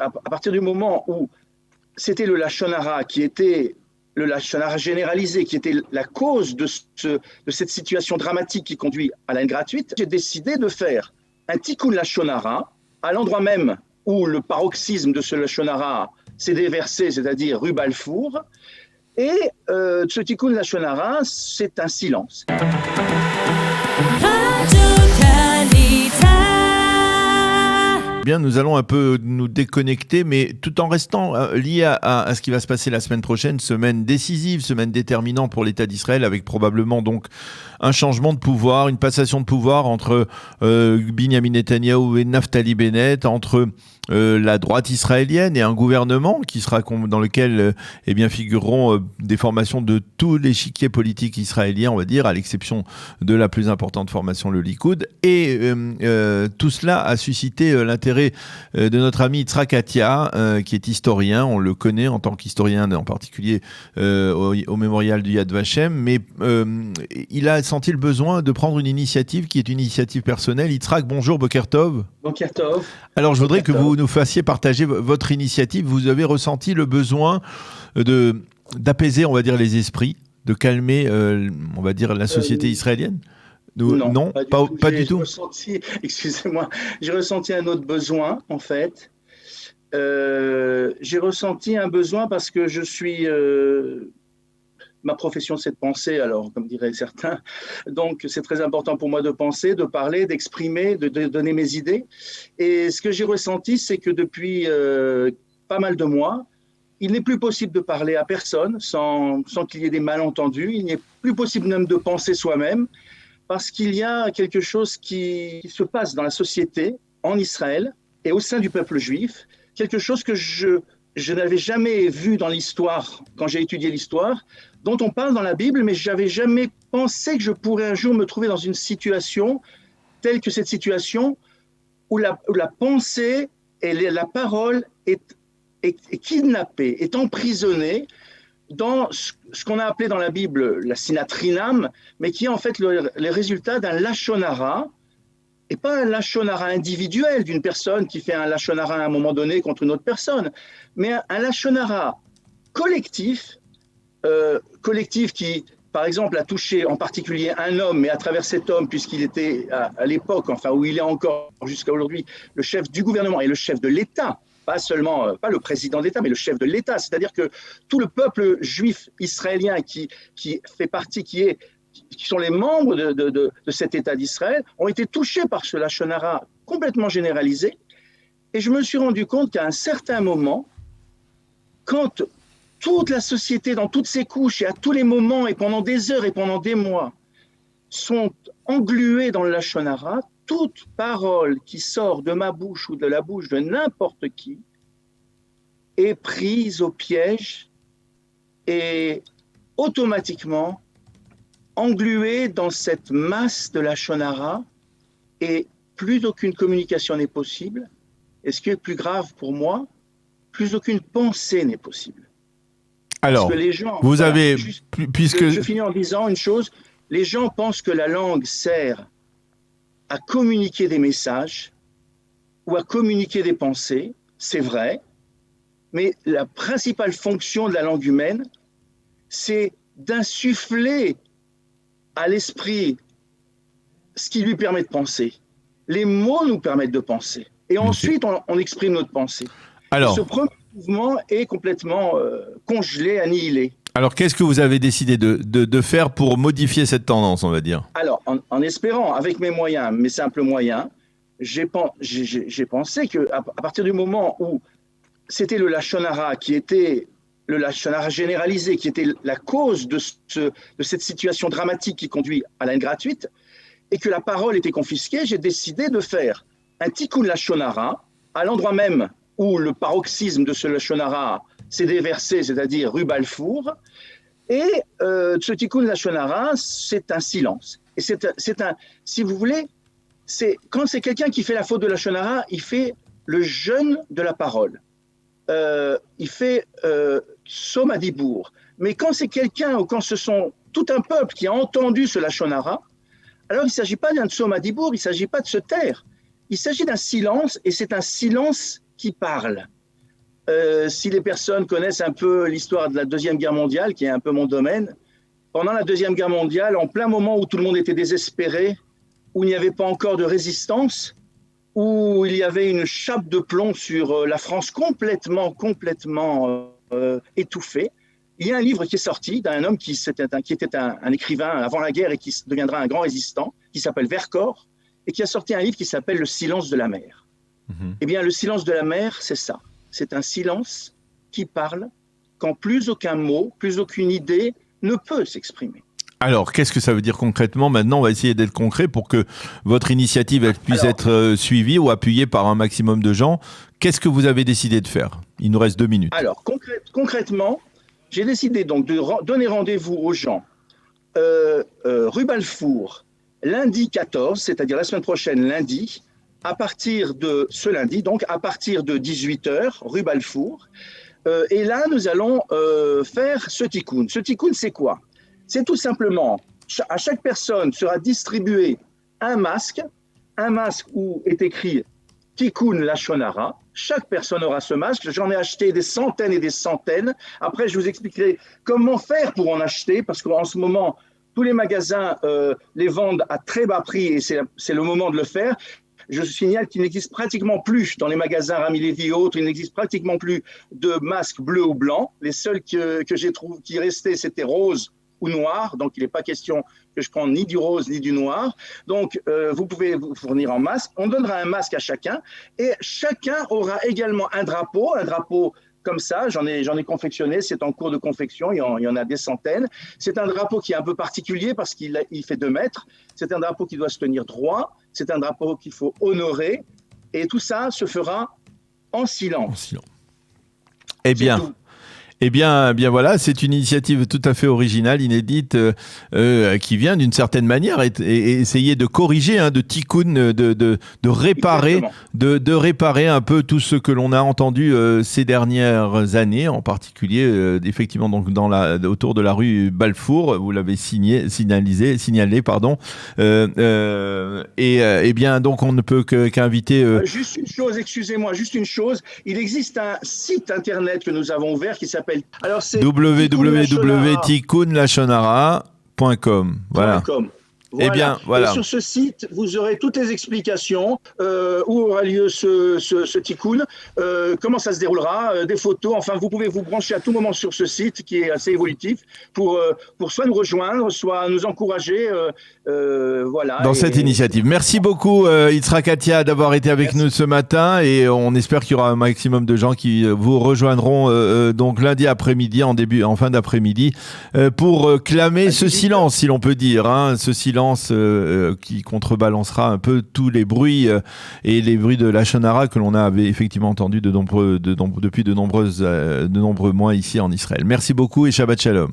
À partir du moment où c'était le Lachon Hara qui était le Lachon Hara généralisé, qui était la cause de cette situation dramatique qui conduit à la haine gratuite, j'ai décidé de faire un tikkun Lachon Hara à l'endroit même où le paroxysme de ce Lachon Hara s'est déversé, c'est-à-dire rue Balfour. Et ce tikkun Lachon Hara, c'est un silence. Bien, nous allons un peu nous déconnecter, mais tout en restant lié à ce qui va se passer la semaine prochaine, semaine décisive, semaine déterminante pour l'État d'Israël, avec probablement donc un changement de pouvoir, une passation de pouvoir entre Binyamin Netanyahou et Naftali Bennett, entre la droite israélienne et un gouvernement qui sera dans lequel figureront des formations de tout l'échiquier politique israélien, on va dire, à l'exception de la plus importante formation, le Likoud. Et tout cela a suscité l'intérêt de notre ami Yitzhak Atia, qui est historien, on le connaît en tant qu'historien, en particulier au mémorial du Yad Vashem, mais il a senti le besoin de prendre une initiative qui est une initiative personnelle. Yitzhak, bonjour, Boker Tov. Boker Tov. Alors, je voudrais que vous nous fassiez partager votre initiative. Vous avez ressenti le besoin d'apaiser, on va dire, les esprits, de calmer, on va dire, la société israélienne? Non, pas du tout. Excusez-moi, j'ai ressenti un autre besoin, en fait. J'ai ressenti un besoin parce que je suis... ma profession, c'est de penser, alors, comme diraient certains. Donc, c'est très important pour moi de penser, de parler, d'exprimer, de donner mes idées. Et ce que j'ai ressenti, c'est que depuis pas mal de mois, il n'est plus possible de parler à personne sans qu'il y ait des malentendus. Il n'est plus possible même de penser soi-même parce qu'il y a quelque chose qui se passe dans la société, en Israël et au sein du peuple juif, quelque chose que je n'avais jamais vu dans l'histoire, quand j'ai étudié l'histoire, dont on parle dans la Bible, mais je n'avais jamais pensé que je pourrais un jour me trouver dans une situation telle que cette situation où la pensée et la parole est kidnappée, est emprisonnée dans ce qu'on a appelé dans la Bible la sinatrinam, mais qui est en fait le résultat d'un Lachon Hara, et pas un Lachon Hara individuel d'une personne qui fait un Lachon Hara à un moment donné contre une autre personne, mais un Lachon Hara collectif, qui, par exemple, a touché en particulier un homme, mais à travers cet homme, puisqu'il était à l'époque, enfin où il est encore jusqu'à aujourd'hui, le chef du gouvernement et le chef de l'État, pas seulement, pas le président d'État, mais le chef de l'État. C'est-à-dire que tout le peuple juif israélien qui fait partie, qui sont les membres de cet État d'Israël, ont été touchés par ce Lachon Hara complètement généralisé. Et je me suis rendu compte qu'à un certain moment, quand toute la société, dans toutes ses couches, et à tous les moments, et pendant des heures et pendant des mois, sont englués dans le Lachon Hara, toute parole qui sort de ma bouche ou de la bouche de n'importe qui est prise au piège et automatiquement engluée dans cette masse de Lachon Hara, et plus aucune communication n'est possible. Et ce qui est plus grave pour moi, plus aucune pensée n'est possible. Alors, parce que les gens, vous avez... Je finis en disant une chose, les gens pensent que la langue sert à communiquer des messages ou à communiquer des pensées, c'est vrai, mais la principale fonction de la langue humaine, c'est d'insuffler à l'esprit ce qui lui permet de penser. Les mots nous permettent de penser, et ensuite on exprime notre pensée. Alors, ce premier mouvement est complètement congelé, annihilé. Alors, qu'est-ce que vous avez décidé de faire pour modifier cette tendance, on va dire? Alors, en espérant, avec mes moyens, mes simples moyens, j'ai pensé qu'à partir du moment où c'était le Lachon Hara qui était le Lachon Hara généralisé, qui était la cause de cette situation dramatique qui conduit à la haine gratuite, et que la parole était confisquée, j'ai décidé de faire un tikkun Lachon Hara à l'endroit même où le paroxysme de ce Lachon Hara s'est déversé, c'est-à-dire rue Balfour. Et ce tikkun Lachon Hara, c'est un silence. Et c'est un, si vous voulez, quand c'est quelqu'un qui fait la faute de Lachon Hara, il fait le jeûne de la parole. Il fait Tzom Hadibour. Mais quand c'est quelqu'un, ou quand ce sont tout un peuple qui a entendu ce Lachon Hara, alors il ne s'agit pas d'un Tzom Hadibour, il ne s'agit pas de se taire. Il s'agit d'un silence, et c'est un silence qui parle. Si les personnes connaissent un peu l'histoire de la Deuxième Guerre mondiale, qui est un peu mon domaine, pendant la Deuxième Guerre mondiale, en plein moment où tout le monde était désespéré, où il n'y avait pas encore de résistance, où il y avait une chape de plomb sur la France complètement étouffée, il y a un livre qui est sorti d'un homme qui était un écrivain avant la guerre et qui deviendra un grand résistant, qui s'appelle Vercors, et qui a sorti un livre qui s'appelle Le silence de la mer. Eh bien, le silence de la mer, c'est ça. C'est un silence qui parle quand plus aucun mot, plus aucune idée ne peut s'exprimer. Alors, qu'est-ce que ça veut dire concrètement? Maintenant, on va essayer d'être concret pour que votre initiative elle puisse être suivie ou appuyée par un maximum de gens. Qu'est-ce que vous avez décidé de faire? Il nous reste 2 minutes. Alors, concrètement, j'ai décidé donc de donner rendez-vous aux gens rue Balfour, lundi 14, c'est-à-dire la semaine prochaine, lundi, à partir de ce lundi, donc à partir de 18h, rue Balfour. Et là, nous allons faire ce tikkun. Ce tikkun, c'est quoi? C'est tout simplement, à chaque personne sera distribué un masque où est écrit Tikkun Lashon Hara. Chaque personne aura ce masque. J'en ai acheté des centaines et des centaines. Après, je vous expliquerai comment faire pour en acheter, parce qu'en ce moment, tous les magasins les vendent à très bas prix et c'est le moment de le faire. Je signale qu'il n'existe pratiquement plus dans les magasins Rami Lévy et autres, il n'existe pratiquement plus de masques bleus ou blancs. Les seuls que j'ai trouvés qui restaient, c'était rose ou noir, donc il n'est pas question que je prenne ni du rose ni du noir. Donc vous pouvez vous fournir en masque, on donnera un masque à chacun et chacun aura également un drapeau comme ça, j'en ai confectionné, c'est en cours de confection, il y en a des centaines. C'est un drapeau qui est un peu particulier parce qu'il fait 2 mètres, c'est un drapeau qui doit se tenir droit, c'est un drapeau qu'il faut honorer et tout ça se fera en silence. Eh bien voilà, c'est une initiative tout à fait originale, inédite, qui vient d'une certaine manière et essayer de corriger, de tikkun, de réparer, de réparer un peu tout ce que l'on a entendu ces dernières années, en particulier effectivement donc autour de la rue Balfour, vous l'avez signalé, pardon. Et bien donc on ne peut qu'inviter. Juste une chose, excusez-moi, il existe un site internet que nous avons ouvert qui s'appelle www.tikkunlashonhara.com. Voilà. Voilà. Eh bien, voilà. Et sur ce site, vous aurez toutes les explications, où aura lieu ce tikkun, comment ça se déroulera, des photos. Enfin, vous pouvez vous brancher à tout moment sur ce site qui est assez évolutif pour soit nous rejoindre, soit nous encourager. Voilà. Dans cette initiative. Merci beaucoup, Yitzhak Atia, d'avoir été avec nous ce matin et on espère qu'il y aura un maximum de gens qui vous rejoindront donc lundi après-midi, en fin d'après-midi, pour clamer ce silence, si l'on peut dire, ce silence qui contrebalancera un peu tous les bruits et les bruits de Lashon Hara que l'on avait effectivement entendu depuis de nombreux mois ici en Israël. Merci beaucoup et Shabbat Shalom.